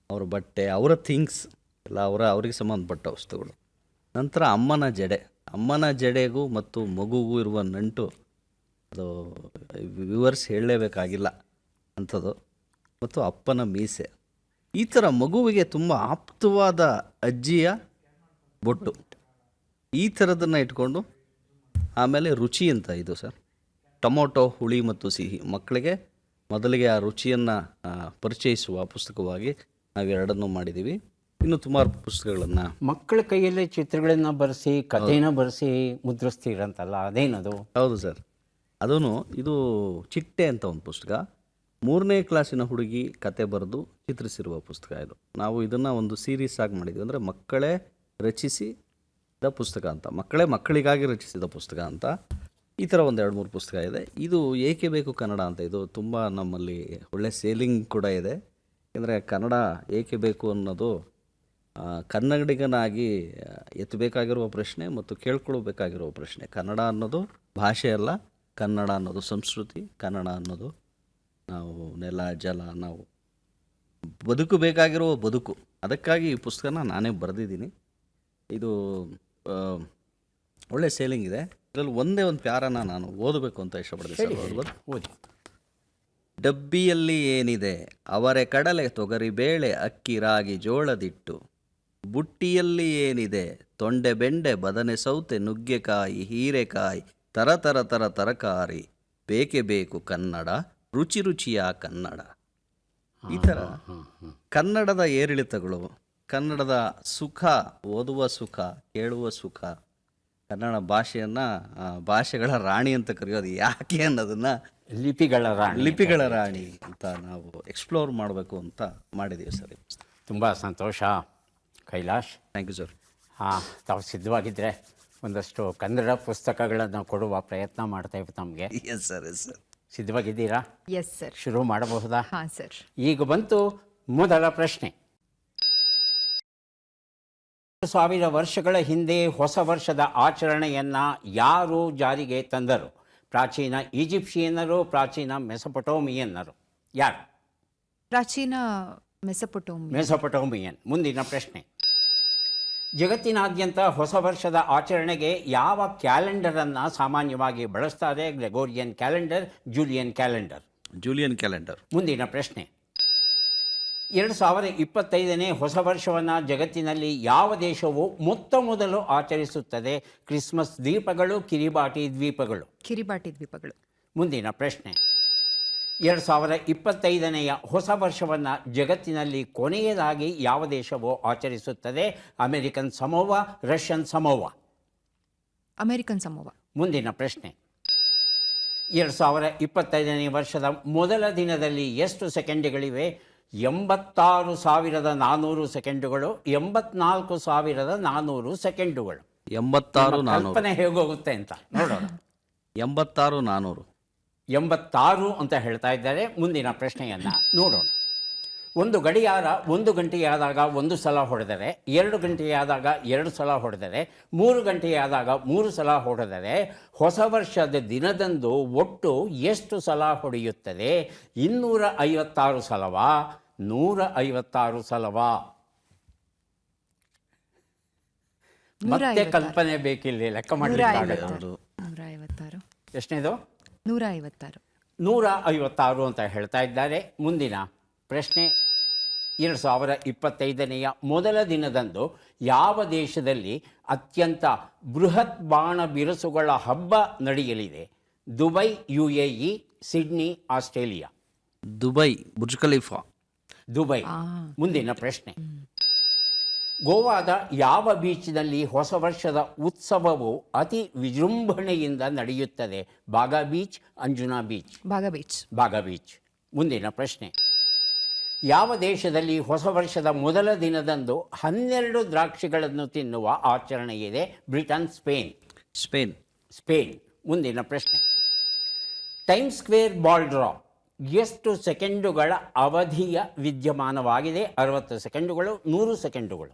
S3: ಅವ್ರ ಬಟ್ಟೆ, ಅವರ ಥಿಂಗ್ಸ್ ಎಲ್ಲ ಅವ್ರಿಗೆ ಸಂಬಂಧಪಟ್ಟ ವಸ್ತುಗಳು. ನಂತರ ಅಮ್ಮನ ಜಡೆಗೂ ಮತ್ತು ಮಗುಗೂ ಇರುವ ನಂಟು, ಅದು ವ್ಯೂವರ್ಸ್ ಹೇಳಲೇಬೇಕಾಗಿಲ್ಲ ಅಂಥದ್ದು. ಮತ್ತು ಅಪ್ಪನ ಮೀಸೆ, ಈ ಥರ ಮಗುವಿಗೆ ತುಂಬ ಆಪ್ತವಾದ ಅಜ್ಜಿಯ ಬೊಟ್ಟು, ಈ ಥರದನ್ನು ಇಟ್ಕೊಂಡು. ಆಮೇಲೆ ರುಚಿ ಅಂತ ಇದು ಸರ್, ಟೊಮೊಟೊ ಹುಳಿ ಮತ್ತು ಸಿಹಿ. ಮಕ್ಕಳಿಗೆ ಮೊದಲಿಗೆ ಆ ರುಚಿಯನ್ನು ಪರಿಚಯಿಸುವ ಪುಸ್ತಕವಾಗಿ ನಾವು ಎರಡನ್ನೂ ಮಾಡಿದ್ದೀವಿ. ಇನ್ನು ಸುಮಾರು ಪುಸ್ತಕಗಳನ್ನು
S1: ಮಕ್ಕಳ ಕೈಯಲ್ಲೇ ಚಿತ್ರಗಳನ್ನು ಬರೆಸಿ, ಕಥೆನ ಬರೆಸಿ ಮುದ್ರಿಸ್ತೀರಂತಲ್ಲ, ಅದೇನದು?
S3: ಹೌದು ಸರ್. ಅದೂ ಇದು ಚಿಟ್ಟೆ ಅಂತ ಒಂದು ಪುಸ್ತಕ. 3ನೇ ಕ್ಲಾಸಿನ ಹುಡುಗಿ ಕತೆ ಬರೆದು ಚಿತ್ರಿಸಿರುವ ಪುಸ್ತಕ ಇದು. ನಾವು ಇದನ್ನು ಒಂದು ಸೀರೀಸ್ ಆಗಿ ಮಾಡಿದ್ವಿ. ಅಂದರೆ ಮಕ್ಕಳೇ ರಚಿಸಿದ ಪುಸ್ತಕ ಅಂತ, ಮಕ್ಕಳೇ ಮಕ್ಕಳಿಗಾಗಿ ರಚಿಸಿದ ಪುಸ್ತಕ ಅಂತ. ಈ ಥರ ಒಂದು 2-3 ಪುಸ್ತಕ ಇದೆ. ಇದು ಏಕೆ ಬೇಕು ಕನ್ನಡ ಅಂತ, ಇದು ತುಂಬ ನಮ್ಮಲ್ಲಿ ಒಳ್ಳೆ ಸೇಲಿಂಗ್ ಕೂಡ ಇದೆ. ಯಾಕೆಂದರೆ ಕನ್ನಡ ಏಕೆ ಬೇಕು ಅನ್ನೋದು ಕನ್ನಡಿಗನಾಗಿ ಎತ್ತಬೇಕಾಗಿರುವ ಪ್ರಶ್ನೆ ಮತ್ತು ಕೇಳ್ಕೊಳ್ಬೇಕಾಗಿರುವ ಪ್ರಶ್ನೆ. ಕನ್ನಡ ಅನ್ನೋದು ಭಾಷೆ ಅಲ್ಲ, ಕನ್ನಡ ಅನ್ನೋದು ಸಂಸ್ಕೃತಿ, ಕನ್ನಡ ಅನ್ನೋದು ನಾವು ನೆಲ ಜಲ, ನಾವು ಬದುಕಬೇಕಾಗಿರುವ ಬದುಕು. ಅದಕ್ಕಾಗಿ ಈ ಪುಸ್ತಕನ ನಾನೇ ಬರೆದಿದ್ದೀನಿ. ಇದು ಒಳ್ಳೆ ಸೇಲಿಂಗ್ ಇದೆ. ಇದರಲ್ಲಿ ಒಂದೇ ಒಂದು ಪ್ಯಾರನ ನಾನು ಓದಬೇಕು ಅಂತ ಇಷ್ಟಪಡ್ತೀನಿ ಸರ್. ಓದ್ಬೋದು?
S1: ಓದಿ.
S3: ಡಬ್ಬಿಯಲ್ಲಿ ಏನಿದೆ? ಅವರೆ, ಕಡಲೆ, ತೊಗರಿ ಬೇಳೆ, ಅಕ್ಕಿ, ರಾಗಿ, ಜೋಳದಿಟ್ಟು. ಬುಟ್ಟಿಯಲ್ಲಿ ಏನಿದೆ? ತೊಂಡೆ, ಬೆಂಡೆ, ಬದನೆ, ಸೌತೆ, ನುಗ್ಗೆಕಾಯಿ, ಹೀರೆಕಾಯಿ, ತರ ತರಕಾರಿ. ಬೇಕೇ ಬೇಕು ಕನ್ನಡ, ರುಚಿ ರುಚಿಯ ಕನ್ನಡ. ಈ ಥರ ಕನ್ನಡದ ಏರಿಳಿತಗಳು, ಕನ್ನಡದ ಸುಖ, ಓದುವ ಸುಖ, ಕೇಳುವ ಸುಖ, ಕನ್ನಡ ಭಾಷೆಯನ್ನು ಭಾಷೆಗಳ ರಾಣಿ ಅಂತ ಕರೆಯೋದು ಯಾಕೆ ಅನ್ನೋದನ್ನು
S1: ಲಿಪಿಗಳ
S3: ರಾಣಿ ಅಂತ ನಾವು ಎಕ್ಸ್ಪ್ಲೋರ್ ಮಾಡಬೇಕು ಅಂತ ಮಾಡಿದ್ದೀವಿ ಸರ್.
S1: ತುಂಬ ಸಂತೋಷ ಕೈಲಾಶ್.
S3: Thank you sir.
S1: ಹಾಂ, ತಾವು ಸಿದ್ಧವಾಗಿದ್ದರೆ ಒಂದಷ್ಟು ಕನ್ನಡ ಪುಸ್ತಕಗಳನ್ನು ಕೊಡುವ ಪ್ರಯತ್ನ ಮಾಡ್ತಾಯಿತ್ತು ತಮಗೆ.
S3: Yes sir, yes sir.
S1: ಸಿದ್ಧವಾಗಿದ್ದೀರಾ?
S2: Yes sir.
S1: ಶುರು ಮಾಡಬಹುದಾ?
S2: ಹಾಂ ಸರ್.
S1: ಈಗ ಬಂತು ಮೊದಲ ಪ್ರಶ್ನೆ. 1000 ವರ್ಷಗಳ ಹಿಂದೆ ಹೊಸ ವರ್ಷದ ಆಚರಣೆಯನ್ನು ಯಾರು ಜಾರಿಗೆ ತಂದರು? ಪ್ರಾಚೀನ ಈಜಿಪ್ಷಿಯನ್ನರು, ಪ್ರಾಚೀನ ಮೆಸೊಪೊಟೋಮಿಯನ್ನರು? ಯಾರು?
S2: ಪ್ರಾಚೀನ
S1: ಮೆಸೊಪೊಟೋಮಿಯನ್. ಮುಂದಿನ ಪ್ರಶ್ನೆ. ಜಗತ್ತಿನಾದ್ಯಂತ ಹೊಸ ವರ್ಷದ ಆಚರಣೆಗೆ ಯಾವ ಕ್ಯಾಲೆಂಡರನ್ನು ಸಾಮಾನ್ಯವಾಗಿ ಬಳಸ್ತಾರೆ? Gregorian calendar, Julian calendar?
S3: Julian calendar.
S1: ಮುಂದಿನ ಪ್ರಶ್ನೆ. 2025ನೇ ಹೊಸ ವರ್ಷವನ್ನು ಜಗತ್ತಿನಲ್ಲಿ ಯಾವ ದೇಶವು ಮೊದಲು ಆಚರಿಸುತ್ತದೆ? ಕ್ರಿಸ್ಮಸ್ ದ್ವೀಪಗಳು, ಕಿರಿಬಾಟಿ ದ್ವೀಪಗಳು? ಮುಂದಿನ ಪ್ರಶ್ನೆ. 2025ನೆಯ ಹೊಸ ವರ್ಷವನ್ನು ಜಗತ್ತಿನಲ್ಲಿ ಕೊನೆಯದಾಗಿ ಯಾವ ದೇಶವು ಆಚರಿಸುತ್ತದೆ? American Samoa, Russian Samoa?
S2: American Samoa.
S1: ಮುಂದಿನ ಪ್ರಶ್ನೆ. 2025ನೇ ವರ್ಷದ ಮೊದಲ ದಿನದಲ್ಲಿ ಎಷ್ಟು ಸೆಕೆಂಡ್ಗಳಿವೆ? 86,400 ಸೆಕೆಂಡುಗಳು, 84,400 ಸೆಕೆಂಡುಗಳು.
S3: 86,400.
S1: ಕಲ್ಪನೆ ಹೇಗೋಗುತ್ತೆ ಅಂತ ನೋಡೋಣ.
S3: 86,400.
S1: 86 ಅಂತ ಹೇಳ್ತಾ ಇದ್ದಾರೆ. ಮುಂದಿನ ಪ್ರಶ್ನೆಯನ್ನು ನೋಡೋಣ. ಒಂದು ಗಡಿಯಾರ 1 ಗಂಟೆಯಾದಾಗ 1 ಸಲ ಹೊಡೆದರೆ, 2 ಗಂಟೆಯಾದಾಗ 2 ಸಲ ಹೊಡೆದರೆ, 3 ಗಂಟೆಯಾದಾಗ 3 ಸಲ ಹೊಡೆದರೆ ಹೊಸ ವರ್ಷದ ದಿನದಂದು ಒಟ್ಟು ಎಷ್ಟು ಸಲ ಹೊಡೆಯುತ್ತದೆ? 256 ಸಲವಾ, 156 ಸಲವಾ? ಮತ್ತೆ ಕಲ್ಪನೆ ಬೇಕಿಲ್ಲ, ಲೆಕ್ಕ ಮಾಡಲಿಕ್ಕಾಗಲ್ಲ.
S2: 156.
S1: ಎಷ್ಟನೇದು?
S2: 156.
S1: 156 ಅಂತ ಹೇಳ್ತಾ ಇದ್ದಾರೆ. ಮುಂದಿನ ಪ್ರಶ್ನೆ. 2025ನೆಯ ಮೊದಲ ದಿನದಂದು ಯಾವ ದೇಶದಲ್ಲಿ ಅತ್ಯಂತ ಬೃಹತ್ ಬಾಣ ಬಿರುಸುಗಳ ಹಬ್ಬ ನಡೆಯಲಿದೆ? Dubai, UAE, Sydney, Australia?
S3: Dubai, Burj Khalifa.
S1: Dubai. ಮುಂದಿನ ಪ್ರಶ್ನೆ. ಗೋವಾದ ಯಾವ ಬೀಚ್ನಲ್ಲಿ ಹೊಸ ವರ್ಷದ ಉತ್ಸವವು ಅತಿ ವಿಜೃಂಭಣೆಯಿಂದ ನಡೆಯುತ್ತದೆ? Baga beach, Anjuna beach? Baga beach. ಮುಂದಿನ ಪ್ರಶ್ನೆ. ಯಾವ ದೇಶದಲ್ಲಿ ಹೊಸ ವರ್ಷದ ಮೊದಲ ದಿನದಂದು 12 ದ್ರಾಕ್ಷಿಗಳನ್ನು ತಿನ್ನುವ ಆಚರಣೆ ಇದೆ? Britain, Spain? ಮುಂದಿನ ಪ್ರಶ್ನೆ. ಟೈಮ್ಸ್ ಸ್ಕ್ವೇರ್ ಬಾಲ್ ಡ್ರಾ ಎಷ್ಟು ಸೆಕೆಂಡುಗಳ ಅವಧಿಯ ವಿದ್ಯಮಾನವಾಗಿದೆ? 60 ಸೆಕೆಂಡುಗಳು, 100 ಸೆಕೆಂಡುಗಳು?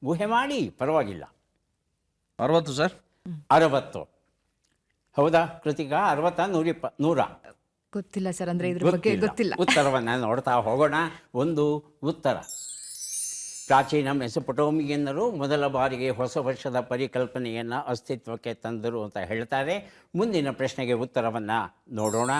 S1: ಊಹೆ ಮಾಡಿ, ಪರವಾಗಿಲ್ಲ.
S3: 60 ಸರ್.
S1: 60. ಹೌದಾ ಕೃತಿಕಾ? 60, 100?
S2: ಗೊತ್ತಿಲ್ಲ ಸರ್, ಅಂದರೆ ಇದ್ರ ಬಗ್ಗೆ ಗೊತ್ತಿಲ್ಲ.
S1: ಉತ್ತರವನ್ನು ನೋಡ್ತಾ ಹೋಗೋಣ. ಒಂದು ಉತ್ತರ. ಪ್ರಾಚೀನ ಮೆಸೊಪೊಟೋಮಿಯನ್ನರು ಮೊದಲ ಬಾರಿಗೆ ಹೊಸ ವರ್ಷದ ಪರಿಕಲ್ಪನೆಯನ್ನು ಅಸ್ತಿತ್ವಕ್ಕೆ ತಂದರು ಅಂತ ಹೇಳ್ತಾರೆ. ಮುಂದಿನ ಪ್ರಶ್ನೆಗೆ ಉತ್ತರವನ್ನು ನೋಡೋಣ.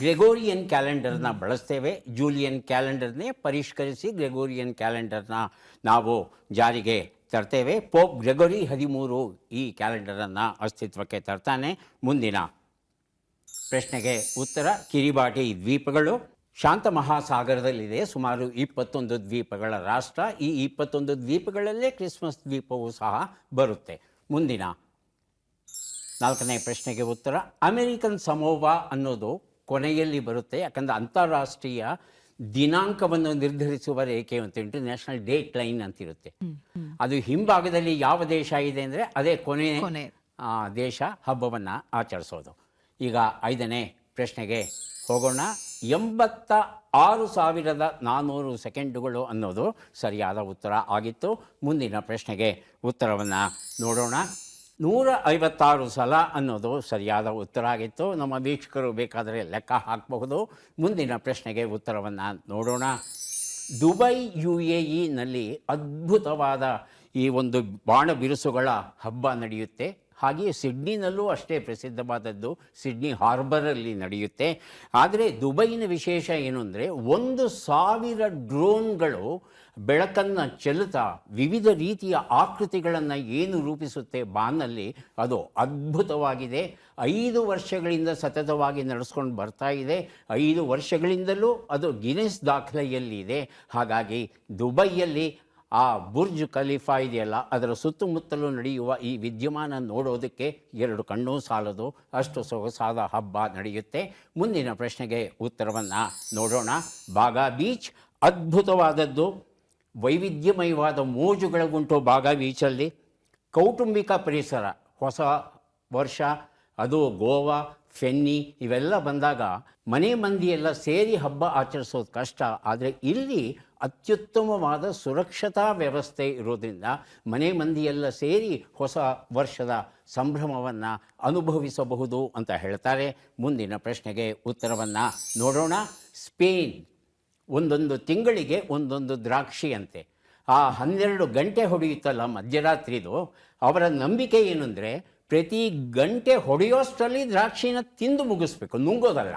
S1: ಗ್ರೆಗೋರಿಯನ್ ಕ್ಯಾಲೆಂಡರ್ನ ಬಳಸ್ತೇವೆ. ಜೂಲಿಯನ್ ಕ್ಯಾಲೆಂಡರ್ನೇ ಪರಿಷ್ಕರಿಸಿ ಗ್ರೆಗೋರಿಯನ್ ಕ್ಯಾಲೆಂಡರ್ನ ನಾವು ಜಾರಿಗೆ ತರ್ತೇವೆ. ಪೋಪ್ ಗ್ರೆಗೋರಿ 13 ಈ ಕ್ಯಾಲೆಂಡರನ್ನು ಅಸ್ತಿತ್ವಕ್ಕೆ ತರ್ತಾನೆ. ಮುಂದಿನ ಪ್ರಶ್ನೆಗೆ ಉತ್ತರ. ಕಿರಿಬಾಟಿ ದ್ವೀಪಗಳು ಶಾಂತ ಮಹಾಸಾಗರದಲ್ಲಿದೆ. ಸುಮಾರು 21 ದ್ವೀಪಗಳ ರಾಷ್ಟ್ರ. ಈ 21 ದ್ವೀಪಗಳಲ್ಲೇ ಕ್ರಿಸ್ಮಸ್ ದ್ವೀಪವೂ ಸಹ ಬರುತ್ತೆ. ಮುಂದಿನ 4ನೇ ಪ್ರಶ್ನೆಗೆ ಉತ್ತರ, ಅಮೆರಿಕನ್ ಸಮೋವಾ ಅನ್ನೋದು ಕೊನೆಯಲ್ಲಿ ಬರುತ್ತೆ. ಯಾಕಂದರೆ ಅಂತಾರಾಷ್ಟ್ರೀಯ ದಿನಾಂಕವನ್ನು ನಿರ್ಧರಿಸುವ ರೇಖೆ ಅಂತ ಇಂಟರ್ನ್ಯಾಷನಲ್ ಡೇಟ್ ಲೈನ್ ಅಂತಿರುತ್ತೆ. ಅದು ಹಿಂಭಾಗದಲ್ಲಿ ಯಾವ ದೇಶ ಇದೆ ಅಂದರೆ ಅದೇ ಕೊನೆ ದೇಶ ಹಬ್ಬವನ್ನು ಆಚರಿಸೋದು. ಈಗ 5ನೇ ಪ್ರಶ್ನೆಗೆ ಹೋಗೋಣ. 86,400 ಸೆಕೆಂಡುಗಳು ಅನ್ನೋದು ಸರಿಯಾದ ಉತ್ತರ ಆಗಿತ್ತು. ಮುಂದಿನ ಪ್ರಶ್ನೆಗೆ ಉತ್ತರವನ್ನು ನೋಡೋಣ. 156 ಸಲ ಅನ್ನೋದು ಸರಿಯಾದ ಉತ್ತರ ಆಗಿತ್ತು. ನಮ್ಮ ವೀಕ್ಷಕರು ಬೇಕಾದರೆ ಲೆಕ್ಕ ಹಾಕಬಹುದು. ಮುಂದಿನ ಪ್ರಶ್ನೆಗೆ ಉತ್ತರವನ್ನು ನೋಡೋಣ. ದುಬೈ UAEನಲ್ಲಿ ಅದ್ಭುತವಾದ ಈ ಒಂದು ಬಾಣ ಬಿರುಸುಗಳ ಹಬ್ಬ ನಡೆಯುತ್ತೆ. ಹಾಗೆಯೇ ಸಿಡ್ನಿನಲ್ಲೂ ಅಷ್ಟೇ ಪ್ರಸಿದ್ಧವಾದದ್ದು ಸಿಡ್ನಿ ಹಾರ್ಬರಲ್ಲಿ ನಡೆಯುತ್ತೆ. ಆದರೆ ದುಬೈನ ವಿಶೇಷ ಏನು ಅಂದರೆ 1,000 ಡ್ರೋನ್ಗಳು ಬೆಳಕನ್ನು ಚೆಲ್ಲುತ್ತಾ ವಿವಿಧ ರೀತಿಯ ಆಕೃತಿಗಳನ್ನು ಏನು ರೂಪಿಸುತ್ತೆ ಬಾನಲ್ಲಿ, ಅದು ಅದ್ಭುತವಾಗಿದೆ. 5 ವರ್ಷಗಳಿಂದ ಸತತವಾಗಿ ನಡೆಸ್ಕೊಂಡು ಬರ್ತಾ ಇದೆ. 5 ವರ್ಷಗಳಿಂದಲೂ ಅದು ಗಿನ್ನೆಸ್ ದಾಖಲೆಯಲ್ಲಿದೆ. ಹಾಗಾಗಿ ದುಬೈಯಲ್ಲಿ ಆ ಬುರ್ಜ್ ಖಲೀಫಾ ಇದೆಯಲ್ಲ, ಅದರ ಸುತ್ತಮುತ್ತಲೂ ನಡೆಯುವ ಈ ವಿದ್ಯಮಾನ ನೋಡೋದಕ್ಕೆ 2 ಕಣ್ಣೂ ಸಾಲದು, ಅಷ್ಟು ಸೊಗಸಾದ ಹಬ್ಬ ನಡೆಯುತ್ತೆ. ಮುಂದಿನ ಪ್ರಶ್ನೆಗೆ ಉತ್ತರವನ್ನು ನೋಡೋಣ. ಬಾಗಾ ಬೀಚ್ ಅದ್ಭುತವಾದದ್ದು. ವೈವಿಧ್ಯಮಯವಾದ ಮೋಜುಗಳ ಗುಂಟು ಬಾಗಾ ಬೀಚಲ್ಲಿ. ಕೌಟುಂಬಿಕ ಪರಿಸರ, ಹೊಸ ವರ್ಷ, ಅದು ಗೋವಾ, ಫೆನ್ನಿ ಇವೆಲ್ಲ ಬಂದಾಗ ಮನೆ ಮಂದಿಯೆಲ್ಲ ಸೇರಿ ಹಬ್ಬ ಆಚರಿಸೋದು ಕಷ್ಟ. ಆದರೆ ಇಲ್ಲಿ ಅತ್ಯುತ್ತಮವಾದ ಸುರಕ್ಷತಾ ವ್ಯವಸ್ಥೆ ಇರೋದ್ರಿಂದ ಮನೆ ಮಂದಿಯೆಲ್ಲ ಸೇರಿ ಹೊಸ ವರ್ಷದ ಸಂಭ್ರಮವನ್ನು ಅನುಭವಿಸಬಹುದು ಅಂತ ಹೇಳ್ತಾರೆ. ಮುಂದಿನ ಪ್ರಶ್ನೆಗೆ ಉತ್ತರವನ್ನು ನೋಡೋಣ. ಸ್ಪೇನ್ ಒಂದೊಂದು ತಿಂಗಳಿಗೆ ಒಂದೊಂದು ದ್ರಾಕ್ಷಿಯಂತೆ. ಆ 12 ಗಂಟೆ ಹೊಡೆಯುತ್ತಲ್ಲ ಮಧ್ಯರಾತ್ರಿದು, ಅವರ ನಂಬಿಕೆ ಏನು ಅಂದರೆ ಪ್ರತಿ ಗಂಟೆ ಹೊಡೆಯೋಷ್ಟರಲ್ಲಿ ದ್ರಾಕ್ಷಿನ ತಿಂದು ಮುಗಿಸ್ಬೇಕು, ನುಂಗೋದಲ್ಲ,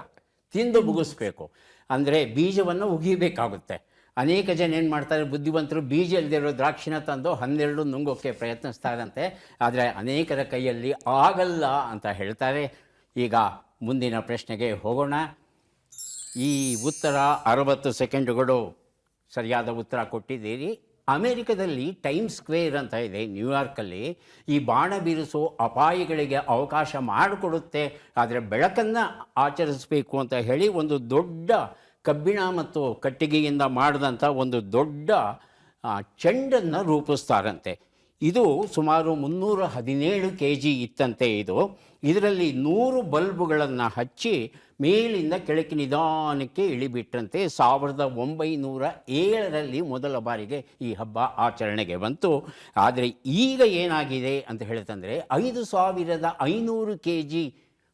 S1: ತಿಂದು ಮುಗಿಸ್ಬೇಕು. ಅಂದರೆ ಬೀಜವನ್ನು ಉಗಿಬೇಕಾಗುತ್ತೆ. ಅನೇಕ ಜನ ಏನು ಮಾಡ್ತಾರೆ, ಬುದ್ಧಿವಂತರು ಬೀಜ ಇಲ್ಲದಿರೋ ದ್ರಾಕ್ಷಿನ ತಂದು 12 ನುಂಗೋಕ್ಕೆ ಪ್ರಯತ್ನಿಸ್ತಾರಂತೆ. ಆದರೆ ಅನೇಕರ ಕೈಯಲ್ಲಿ ಆಗಲ್ಲ ಅಂತ ಹೇಳ್ತಾರೆ. ಈಗ ಮುಂದಿನ ಪ್ರಶ್ನೆಗೆ ಹೋಗೋಣ. ಈ ಉತ್ತರ 60 ಸೆಕೆಂಡುಗಳು ಸರಿಯಾದ ಉತ್ತರ ಕೊಟ್ಟಿದ್ದೀರಿ. ಅಮೇರಿಕದಲ್ಲಿ ಟೈಮ್ ಸ್ಕ್ವೇರ್ ಅಂತ ಇದೆ ನ್ಯೂಯಾರ್ಕಲ್ಲಿ. ಈ ಬಾಣ ಬಿರುಸು ಅಪಾಯಗಳಿಗೆ ಅವಕಾಶ ಮಾಡಿಕೊಡುತ್ತೆ. ಆದರೆ ಬೆಳಕನ್ನು ಆಚರಿಸಬೇಕು ಅಂತ ಹೇಳಿ ಒಂದು ದೊಡ್ಡ ಕಬ್ಬಿಣ ಮತ್ತು ಕಟ್ಟಿಗೆಯಿಂದ ಮಾಡಿದಂಥ ಒಂದು ದೊಡ್ಡ ಚೆಂಡನ್ನು ರೂಪಿಸ್ತಾರಂತೆ. ಇದು ಸುಮಾರು 317 kg ಇತ್ತಂತೆ. ಇದರಲ್ಲಿ 100 ಬಲ್ಬುಗಳನ್ನು ಹಚ್ಚಿ ಮೇಲಿಂದ ಕೆಳಕ್ಕೆ ನಿಧಾನಕ್ಕೆ ಇಳಿಬಿಟ್ರಂತೆ. 1907ರಲ್ಲಿ ಮೊದಲ ಬಾರಿಗೆ ಈ ಹಬ್ಬ ಆಚರಣೆಗೆ ಬಂತು. ಆದರೆ ಈಗ ಏನಾಗಿದೆ ಅಂತ ಹೇಳ್ತಂದರೆ 5,500 kg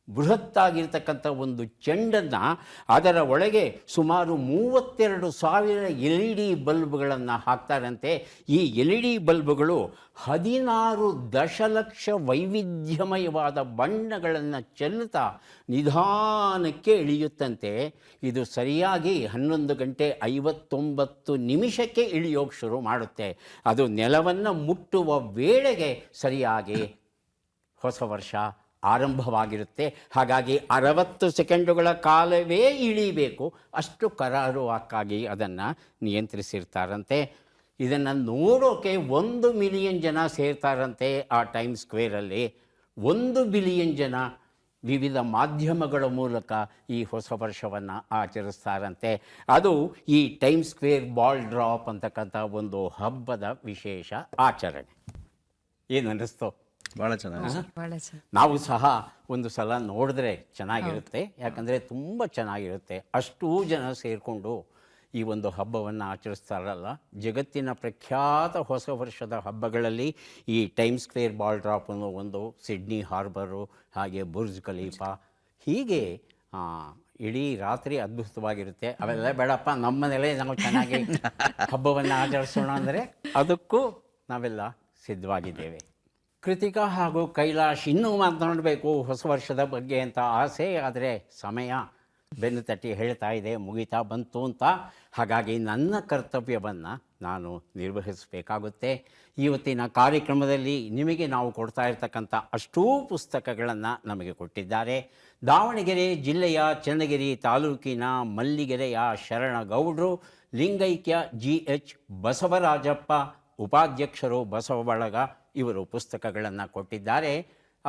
S1: ಬೃಹತ್ತಾಗಿರ್ತಕ್ಕಂಥ ಒಂದು ಚೆಂಡನ್ನು, ಅದರ ಒಳಗೆ ಸುಮಾರು 32,000 LED ಬಲ್ಬ್ಗಳನ್ನು ಹಾಕ್ತಾರಂತೆ. ಈ LED ಬಲ್ಬ್ಗಳು 16 ದಶಲಕ್ಷ ವೈವಿಧ್ಯಮಯವಾದ ಬಣ್ಣಗಳನ್ನು ಚೆಲ್ಲುತ್ತಾ ನಿಧಾನಕ್ಕೆ ಇಳಿಯುತ್ತಂತೆ. ಇದು ಸರಿಯಾಗಿ 11 ಗಂಟೆ 59 ನಿಮಿಷಕ್ಕೆ ಇಳಿಯೋಕೆ ಶುರು ಮಾಡುತ್ತೆ. ಅದು ನೆಲವನ್ನು ಮುಟ್ಟುವ ವೇಳೆಗೆ ಸರಿಯಾಗಿ ಹೊಸ ವರ್ಷ ಆರಂಭವಾಗಿರುತ್ತೆ. ಹಾಗಾಗಿ 60 ಸೆಕೆಂಡುಗಳ ಕಾಲವೇ ಇಳಿಬೇಕು, ಅಷ್ಟು ಕರಾರುವಾಕ್ಕಾಗಿ ಅದನ್ನು ನಿಯಂತ್ರಿಸಿರ್ತಾರಂತೆ. ಇದನ್ನು ನೋಡೋಕೆ 1 ಮಿಲಿಯನ್ ಜನ ಸೇರ್ತಾರಂತೆ ಆ ಟೈಮ್ ಸ್ಕ್ವೇರಲ್ಲಿ. 1 ಬಿಲಿಯನ್ ಜನ ವಿವಿಧ ಮಾಧ್ಯಮಗಳ ಮೂಲಕ ಈ ಹೊಸ ವರ್ಷವನ್ನು ಆಚರಿಸ್ತಾರಂತೆ. ಅದು ಈ ಟೈಮ್ ಸ್ಕ್ವೇರ್ ಬಾಲ್ ಡ್ರಾಪ್ ಅಂತಕ್ಕಂಥ ಒಂದು ಹಬ್ಬದ ವಿಶೇಷ ಆಚರಣೆ. ಏನು ಅನ್ನಿಸ್ತು?
S3: ಭಾಳ ಚೆನ್ನಾಗಿ.
S1: ನಾವು ಸಹ ಒಂದು ಸಲ ನೋಡಿದ್ರೆ ಚೆನ್ನಾಗಿರುತ್ತೆ. ಯಾಕಂದರೆ ತುಂಬ ಚೆನ್ನಾಗಿರುತ್ತೆ. ಅಷ್ಟೂ ಜನ ಸೇರಿಕೊಂಡು ಈ ಒಂದು ಹಬ್ಬವನ್ನು ಆಚರಿಸ್ತಾರಲ್ಲ. ಜಗತ್ತಿನ ಪ್ರಖ್ಯಾತ ಹೊಸ ವರ್ಷದ ಹಬ್ಬಗಳಲ್ಲಿ ಈ ಟೈಮ್ ಸ್ಕ್ವೇರ್ ಬಾಲ್ ಡ್ರಾಪ್ ಅನ್ನೋ ಒಂದು, ಸಿಡ್ನಿ ಹಾರ್ಬರು, ಹಾಗೆ ಬುರ್ಜ್ ಖಲೀಫಾ, ಹೀಗೆ ಇಡೀ ರಾತ್ರಿ ಅದ್ಭುತವಾಗಿರುತ್ತೆ. ಅವೆಲ್ಲ ಬೇಡಪ್ಪ, ನಮ್ಮನೇಲೆ ನಾವು ಚೆನ್ನಾಗಿ ಹಬ್ಬವನ್ನು ಆಚರಿಸೋಣ ಅಂದರೆ ಅದಕ್ಕೂ ನಾವೆಲ್ಲ ಸಿದ್ಧವಾಗಿದ್ದೇವೆ. ಕೃತಿಕಾ ಹಾಗೂ ಕೈಲಾಶ್ ಇನ್ನೂ ಮಾತನಾಡಬೇಕು ಹೊಸ ವರ್ಷದ ಬಗ್ಗೆ ಅಂತ ಆಸೆ. ಆದರೆ ಸಮಯ ಬೆನ್ನು ತಟ್ಟಿ ಹೇಳ್ತಾ ಇದೆ ಮುಗಿತಾ ಬಂತು ಅಂತ. ಹಾಗಾಗಿ ನನ್ನ ಕರ್ತವ್ಯವನ್ನು ನಾನು ನಿರ್ವಹಿಸಬೇಕಾಗುತ್ತೆ. ಇವತ್ತಿನ ಕಾರ್ಯಕ್ರಮದಲ್ಲಿ ನಿಮಗೆ ನಾವು ಕೊಡ್ತಾ ಇರ್ತಕ್ಕಂಥ ಅಷ್ಟೂ ಪುಸ್ತಕಗಳನ್ನು ನಮಗೆ ಕೊಟ್ಟಿದ್ದಾರೆ. ದಾವಣಗೆರೆ ಜಿಲ್ಲೆಯ ಚನ್ನಗಿರಿ ತಾಲೂಕಿನ ಮಲ್ಲಿಗೆರೆಯ ಶರಣಗೌಡರು, ಲಿಂಗೈಕ್ಯ GH ಬಸವರಾಜಪ್ಪ, ಉಪಾಧ್ಯಕ್ಷರು ಬಸವ ಬಳಗ, ಇವರು ಪುಸ್ತಕಗಳನ್ನು ಕೊಟ್ಟಿದ್ದಾರೆ.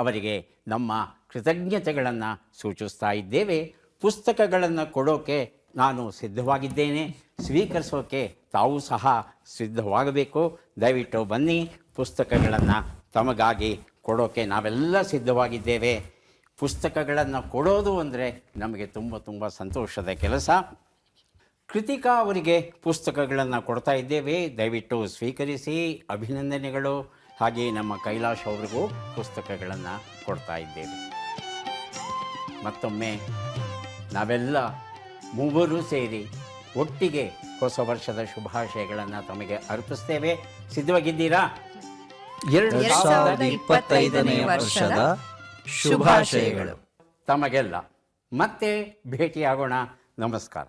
S1: ಅವರಿಗೆ ನಮ್ಮ ಕೃತಜ್ಞತೆಗಳನ್ನು ಸೂಚಿಸ್ತಾ ಇದ್ದೇವೆ. ಪುಸ್ತಕಗಳನ್ನು ಕೊಡೋಕೆ ನಾನು ಸಿದ್ಧವಾಗಿದ್ದೇನೆ, ಸ್ವೀಕರಿಸೋಕೆ ತಾವು ಸಹ ಸಿದ್ಧವಾಗಬೇಕು. ದಯವಿಟ್ಟು ಬನ್ನಿ, ಪುಸ್ತಕಗಳನ್ನು ತಮಗಾಗಿ ಕೊಡೋಕೆ ನಾವೆಲ್ಲ ಸಿದ್ಧವಾಗಿದ್ದೇವೆ. ಪುಸ್ತಕಗಳನ್ನು ಕೊಡೋದು ಅಂದರೆ ನಮಗೆ ತುಂಬ ಸಂತೋಷದ ಕೆಲಸ. ಕೃತಿಕಾ ಅವರಿಗೆ ಪುಸ್ತಕಗಳನ್ನು ಕೊಡ್ತಾ ಇದ್ದೇವೆ, ದಯವಿಟ್ಟು ಸ್ವೀಕರಿಸಿ. ಅಭಿನಂದನೆಗಳು. ಹಾಗೆ ನಮ್ಮ ಕೈಲಾಶ್ ಅವರಿಗೂ ಪುಸ್ತಕಗಳನ್ನು ಕೊಡ್ತಾ ಇದ್ದೇವೆ. ಮತ್ತೊಮ್ಮೆ ನಾವೆಲ್ಲ ಮೂವರು ಸೇರಿ ಒಟ್ಟಿಗೆ ಹೊಸ ವರ್ಷದ ಶುಭಾಶಯಗಳನ್ನು ತಮಗೆ ಅರ್ಪಿಸ್ತೇವೆ. ಸಿದ್ಧವಾಗಿದ್ದೀರಾ?
S2: 2025ನೇ ವರ್ಷದ
S3: ಶುಭಾಶಯಗಳು
S1: ತಮಗೆಲ್ಲ. ಮತ್ತೆ ಭೇಟಿಯಾಗೋಣ. ನಮಸ್ಕಾರ.